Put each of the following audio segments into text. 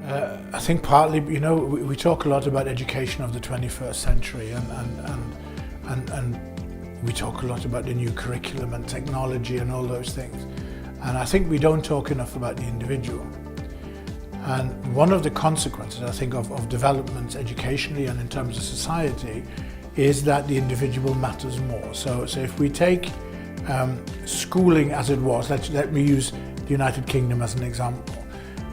I think partly, we talk a lot about education of the 21st century and we talk a lot about the new curriculum and technology and all those things. And I think we don't talk enough about the individual. And one of the consequences, I think, of developments educationally and in terms of society is that the individual matters more. So if we take schooling as it was, let me use the United Kingdom as an example.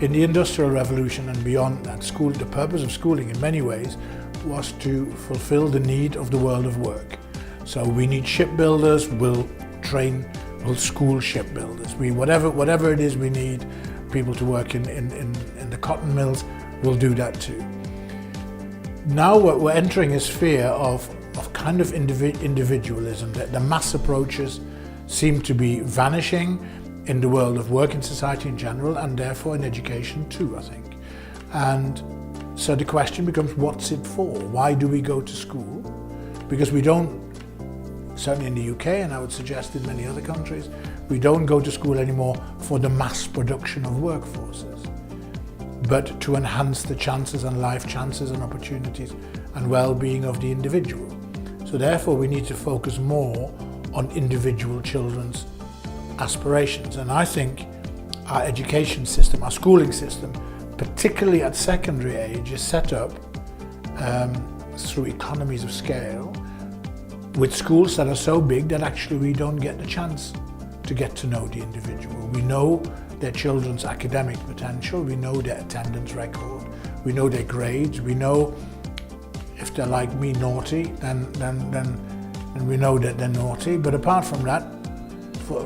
In the Industrial Revolution and beyond that, the purpose of schooling in many ways was to fulfill the need of the world of work. So we need shipbuilders, we'll school shipbuilders. Whatever it is we need people to work in the cotton mills, we'll do that too. Now we're entering a sphere of kind of individualism. The mass approaches seem to be vanishing in the world of work in society in general, and therefore in education too, I think. And so the question becomes, what's it for? Why do we go to school? Because we don't, certainly in the UK, and I would suggest in many other countries, we don't go to school anymore for the mass production of workforces, but to enhance the chances and life chances and opportunities and well-being of the individual. So therefore we need to focus more on individual children's aspirations. And I think our education system, our schooling system, particularly at secondary age, is set up through economies of scale with schools that are so big that actually we don't get the chance to get to know the individual. We know their children's academic potential, we know their attendance record, we know their grades, we know if they're like me naughty, then we know that they're naughty. But apart from that,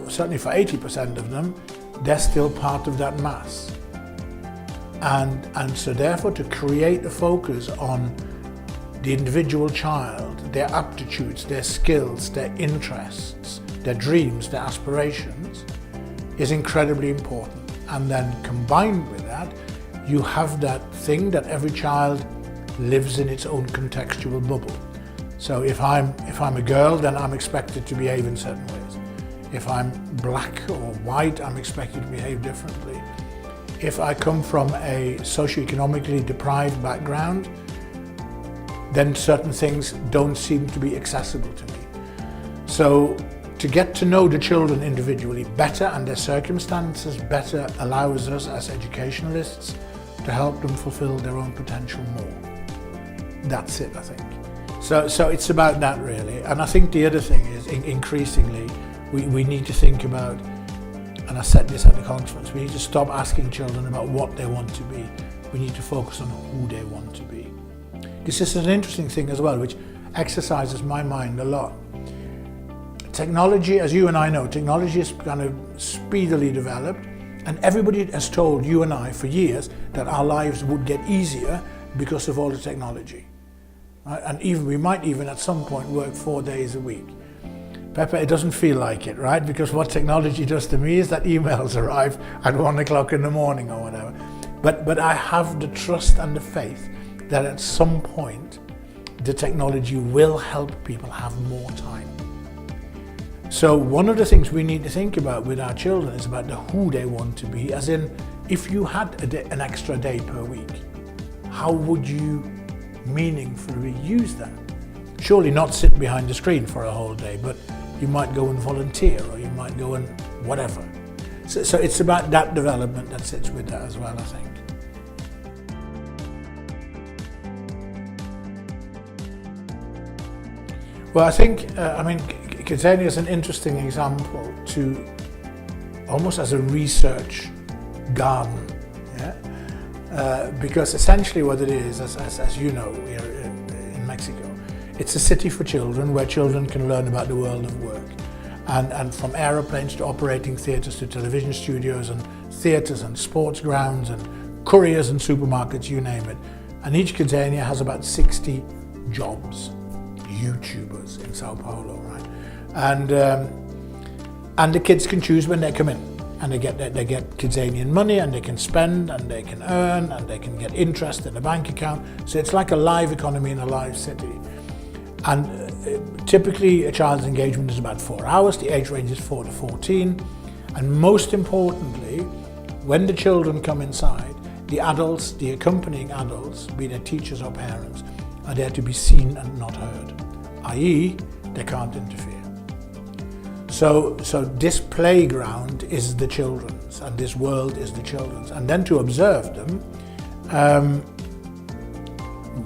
certainly for 80% of them, they're still part of that mass. And so therefore to create a focus on the individual child, their aptitudes, their skills, their interests, their dreams, their aspirations, is incredibly important. And then combined with that, you have that thing that every child lives in its own contextual bubble. So if I'm a girl, then I'm expected to behave in certain ways. If I'm black or white, I'm expected to behave differently. If I come from a socioeconomically deprived background, then certain things don't seem to be accessible to me. So to get to know the children individually better and their circumstances better allows us as educationalists to help them fulfill their own potential more. That's it, I think. So it's about that really. And I think the other thing is increasingly we need to think about, and I said this at the conference, we need to stop asking children about what they want to be. We need to focus on who they want to be. This is an interesting thing as well, which exercises my mind a lot. Technology, as you and I know, technology is kind of speedily developed, and everybody has told you and I for years that our lives would get easier because of all the technology. Right? And even we might even at some point work 4 days a week. Pepper, it doesn't feel like it, right? Because what technology does to me is that emails arrive at 1 o'clock in the morning or whatever. But I have the trust and the faith that at some point the technology will help people have more time. So one of the things we need to think about with our children is about the who they want to be, as in, if you had an extra day per week, how would you meaningfully use that? Surely not sit behind the screen for a whole day, but you might go and volunteer, or you might go and whatever. So it's about that development that sits with that as well, I think. Well, I think, KidZania is an interesting example to almost as a research garden, yeah? Because essentially what it is, as you know, here in Mexico, it's a city for children where children can learn about the world of work. And from aeroplanes to operating theatres to television studios and theatres and sports grounds and couriers and supermarkets, you name it. And each KidZania has about 60 jobs. YouTubers in Sao Paulo, right? And the kids can choose when they come in, and they get KidZanian money, and they can spend, and they can earn, and they can get interest in a bank account. So it's like a live economy in a live city. And typically a child's engagement is about 4 hours. The age range is 4 to 14. And most importantly, when the children come inside, the adults, the accompanying adults, be they teachers or parents, are there to be seen and not heard, i.e. they can't interfere. So this playground is the children's, and this world is the children's. And then to observe them,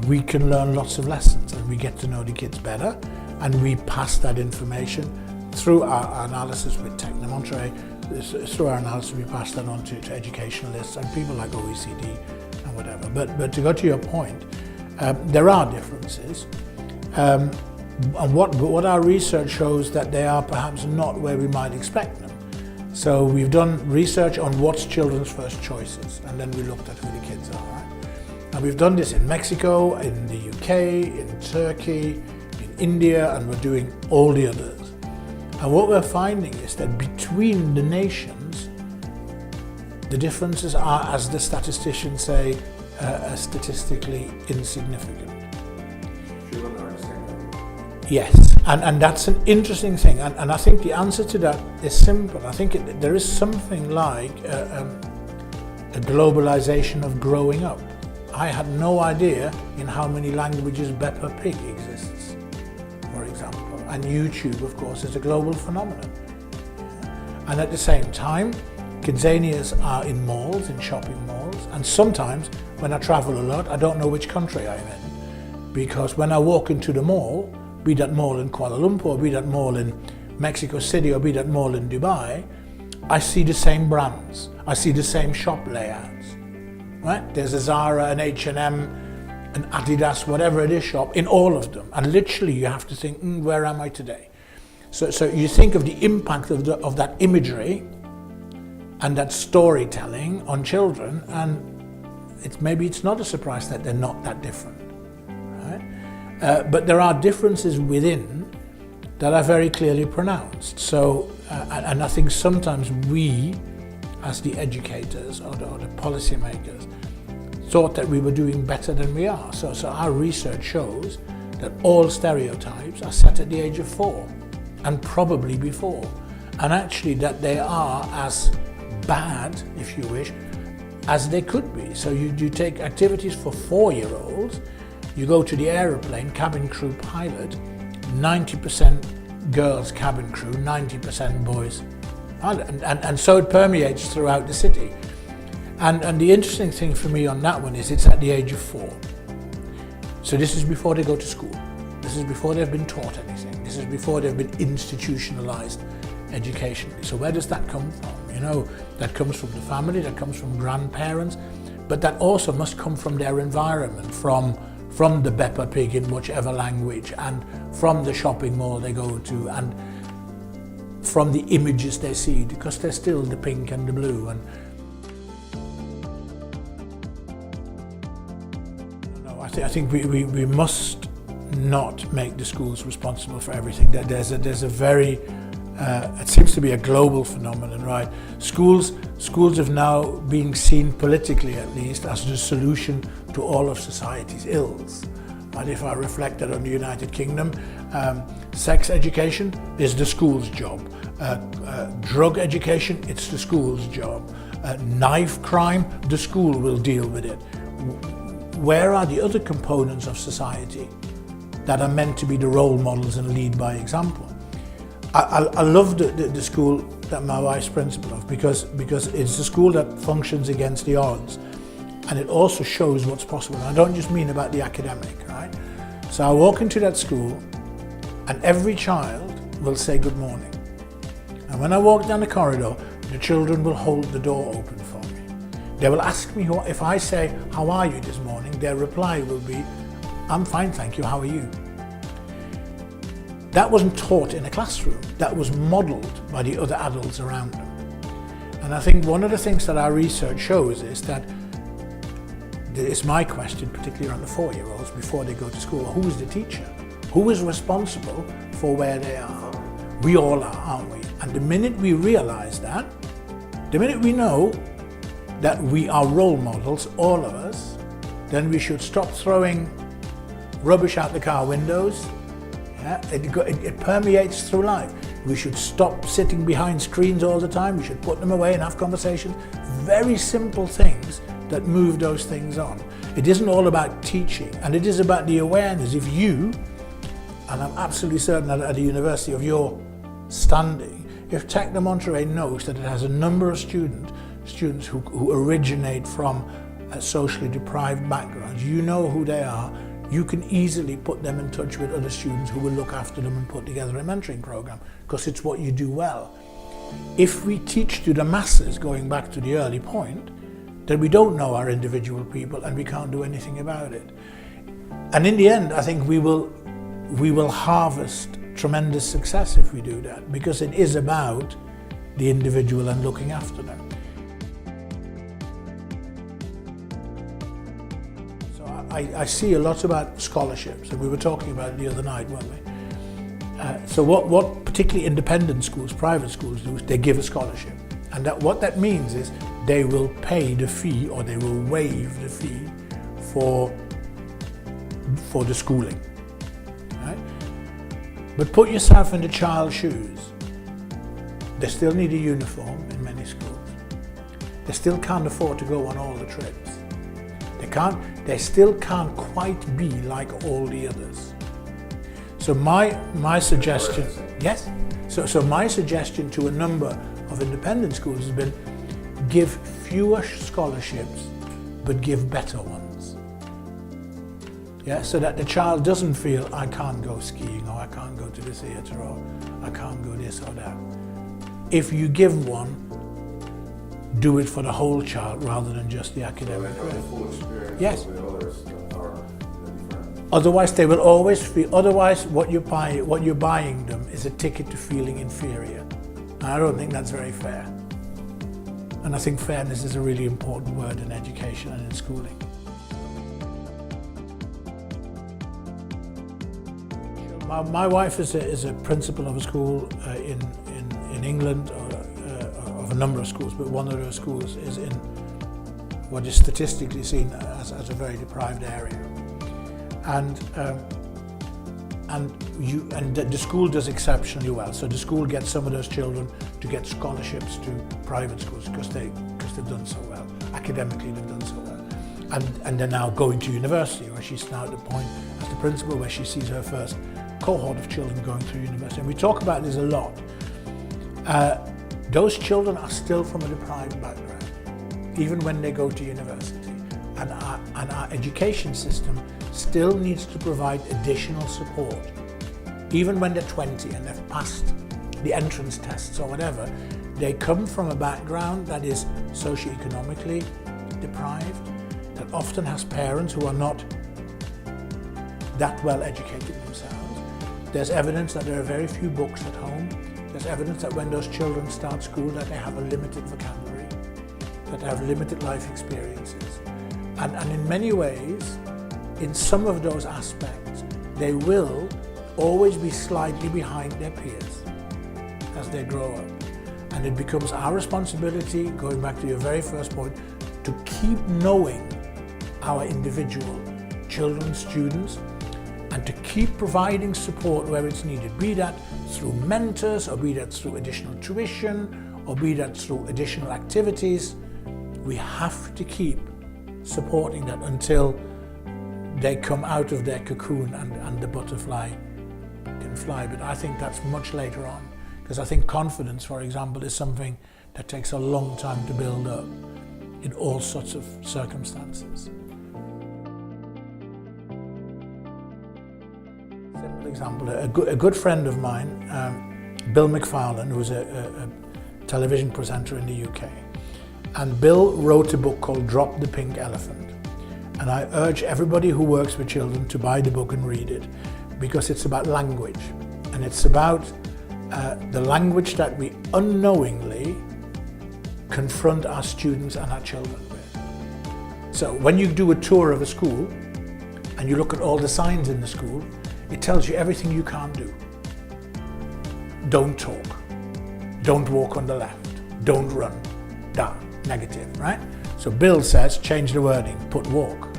we can learn lots of lessons, and we get to know the kids better, and we pass that information through our analysis with Monterrey. Through our analysis, we pass that on to educationalists and people like OECD and whatever. But to go to your point, there are differences. And what our research shows that they are perhaps not where we might expect them. So we've done research on what's children's first choices, and then we looked at who the kids are, right? And we've done this in Mexico, in the UK, in Turkey, in India, and we're doing all the others. And what we're finding is that between the nations, the differences are, as the statisticians say, statistically insignificant. Yes, and that's an interesting thing, and I think the answer to that is simple. I think there is something like a globalization of growing up. I had no idea in how many languages Peppa Pig exists, for example, and YouTube, of course, is a global phenomenon. And at the same time, KidZanias are in malls, in shopping malls, and sometimes when I travel a lot, I don't know which country I'm in, because when I walk into the mall, be that mall in Kuala Lumpur, be that mall in Mexico City, or be that mall in Dubai, I see the same brands. I see the same shop layouts, right? There's a Zara, an H&M, an Adidas, whatever it is shop in all of them. And literally you have to think, where am I today? So you think of the impact of that imagery and that storytelling on children, and maybe it's not a surprise that they're not that different, right? But there are differences within that are very clearly pronounced. So, and I think sometimes we, as the educators or the policymakers, thought that we were doing better than we are. So our research shows that all stereotypes are set at the age of 4, and probably before. And actually that they are as bad, if you wish, as they could be. So you take activities for 4-year-olds, you go to the aeroplane, cabin crew pilot, 90% girls cabin crew, 90% boys. And so it permeates throughout the city. And the interesting thing for me on that one is it's at the age of 4. So this is before they go to school. This is before they've been taught anything. This is before they've been institutionalized educationally. So where does that come from? You know, that comes from the family, that comes from grandparents, but that also must come from their environment, from the Peppa Pig in whichever language, and from the shopping mall they go to, and from the images they see, because they're still the pink and the blue. And I think we must not make the schools responsible for everything. There's a very it seems to be a global phenomenon, right? Schools have now been seen politically, at least, as the solution to all of society's ills. But if I reflected on the United Kingdom, sex education is the school's job. Drug education, it's the school's job. Knife crime, the school will deal with it. Where are the other components of society that are meant to be the role models and lead by example? I love the school that my wife's principal of, because it's a school that functions against the odds, and it also shows what's possible. And I don't just mean about the academic, right? So I walk into that school and every child will say good morning. And when I walk down the corridor, the children will hold the door open for me. They will ask me, if I say, how are you this morning? Their reply will be, I'm fine, thank you, how are you? That wasn't taught in a classroom, that was modelled by the other adults around them. And I think one of the things that our research shows is that, it's my question, particularly around the 4-year-olds before they go to school, who is the teacher? Who is responsible for where they are? We all are, aren't we? And the minute we realise that, the minute we know that we are role models, all of us, then we should stop throwing rubbish out the car windows. Yeah, it permeates through life. We should stop sitting behind screens all the time. We should put them away and have conversations. Very simple things that move those things on. It isn't all about teaching, and it is about the awareness. If you, and I'm absolutely certain that at a university of your standing, if Tecno Monterrey knows that it has a number of students who originate from socially deprived backgrounds, you know who they are, you can easily put them in touch with other students who will look after them and put together a mentoring program, because it's what you do well. If we teach to the masses, going back to the early point, then we don't know our individual people and we can't do anything about it. And in the end, I think we will harvest tremendous success if we do that, because it is about the individual and looking after them. So I see a lot about scholarships, and we were talking about it the other night, weren't we? So what particularly independent schools, private schools do is they give a scholarship. And what that means is they will pay the fee, or they will waive the fee for the schooling. Right? But put yourself in the child's shoes. They still need a uniform in many schools. They still can't afford to go on all the trips. They still can't quite be like all the others. So my suggestion, yes? So my suggestion to a number of independent schools has been, give fewer scholarships, but give better ones. Yeah, so that the child doesn't feel, I can't go skiing, or I can't go to the theatre, or I can't go this or that. If you give one, do it for the whole child rather than just the academic credit. Full experience. Yes. With others that are different. Otherwise, they will always feel. Otherwise, what you're buying them is a ticket to feeling inferior. And I don't think that's very fair. And I think fairness is a really important word in education and in schooling. My wife is a principal of a school in England, of a number of schools, but one of those schools is in what is statistically seen as a very deprived area. And the school does exceptionally well. So the school gets some of those children to get scholarships to private schools because they've done so well. Academically, they've done so well. And they're now going to university, where she's now at the point as the principal where she sees her first cohort of children going through university. And we talk about this a lot. Those children are still from a deprived background, even when they go to university. And our education system still needs to provide additional support. Even when they're 20 and they've passed the entrance tests or whatever, they come from a background that is socioeconomically deprived, that often has parents who are not that well educated themselves. There's evidence that there are very few books at home. There's evidence that when those children start school that they have a limited vocabulary, that they have limited life experiences. And in many ways, in some of those aspects, they will always be slightly behind their peers as they grow up. And it becomes our responsibility, going back to your very first point, to keep knowing our individual children, students, and to keep providing support where it's needed, be that through mentors, or be that through additional tuition, or be that through additional activities. We have to keep supporting that until they come out of their cocoon and the butterfly can fly. But I think that's much later on, because I think confidence, for example, is something that takes a long time to build up in all sorts of circumstances. Simple example, a good friend of mine, Bill McFarlane, who was a television presenter in the UK, and Bill wrote a book called Drop the Pink Elephant. And I urge everybody who works with children to buy the book and read it, because it's about language, and it's about the language that we unknowingly confront our students and our children with. So when you do a tour of a school and you look at all the signs in the school, it tells you everything you can't do. Don't talk, don't walk on the left, don't run, negative, right? So Bill says, change the wording, put walk.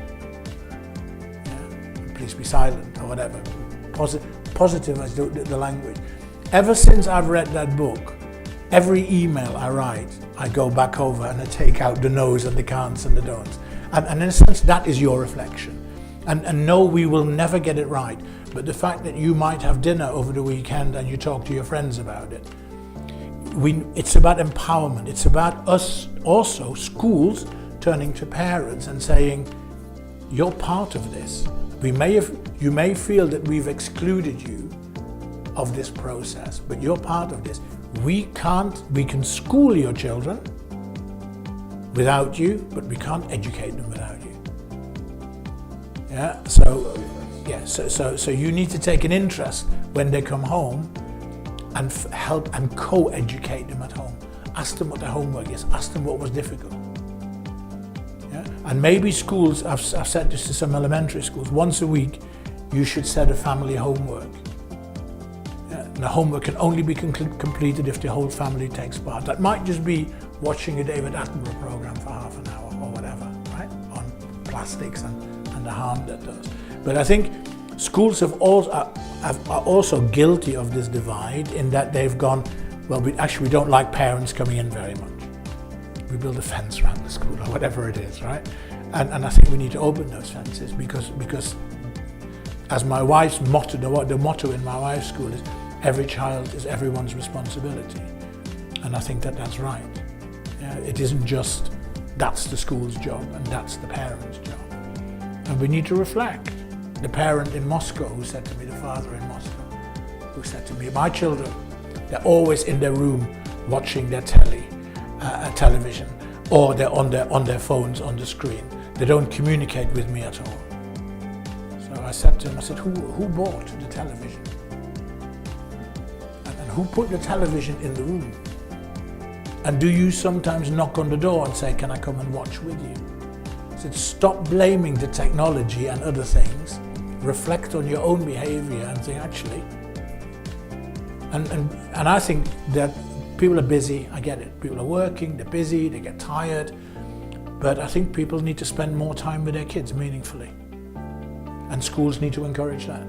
Yeah. Please be silent, or whatever. Positive as the language. Ever since I've read that book, every email I write, I go back over and I take out the no's and the can'ts and the don'ts. And in a sense, that is your reflection. And no, we will never get it right. But the fact that you might have dinner over the weekend and you talk to your friends about it, it's about empowerment. It's about us also, schools, turning to parents and saying, you're part of this. You may feel that we've excluded you of this process, but you're part of this. We can school your children without you, but we can't educate them without you. Yeah, so you need to take an interest when they come home and help and co-educate them at home. Ask them what their homework is, ask them what was difficult. Yeah? And maybe schools, I've said this to some elementary schools, once a week you should set a family homework. Yeah? And the homework can only be completed if the whole family takes part. That might just be watching a David Attenborough program for half an hour or whatever, right? On plastics and the harm that does. But I think schools are also guilty of this divide in that they've gone, well, we don't like parents coming in very much. We build a fence around the school or whatever it is, right? And I think we need to open those fences because as my wife's motto, the motto in my wife's school is, every child is everyone's responsibility. And I think that's right. Yeah, it isn't just, that's the school's job and that's the parent's job. And we need to reflect. The parent in Moscow who said to me, the father in Moscow, who said to me, my children, they're always in their room watching their television, or they're on their phones on the screen. They don't communicate with me at all. So I said to him, who bought the television? And who put the television in the room? And do you sometimes knock on the door and say, can I come and watch with you? I said, stop blaming the technology and other things. Reflect on your own behavior and think, actually. And I think that people are busy, I get it. People are working, they're busy, they get tired. But I think people need to spend more time with their kids meaningfully. And schools need to encourage that.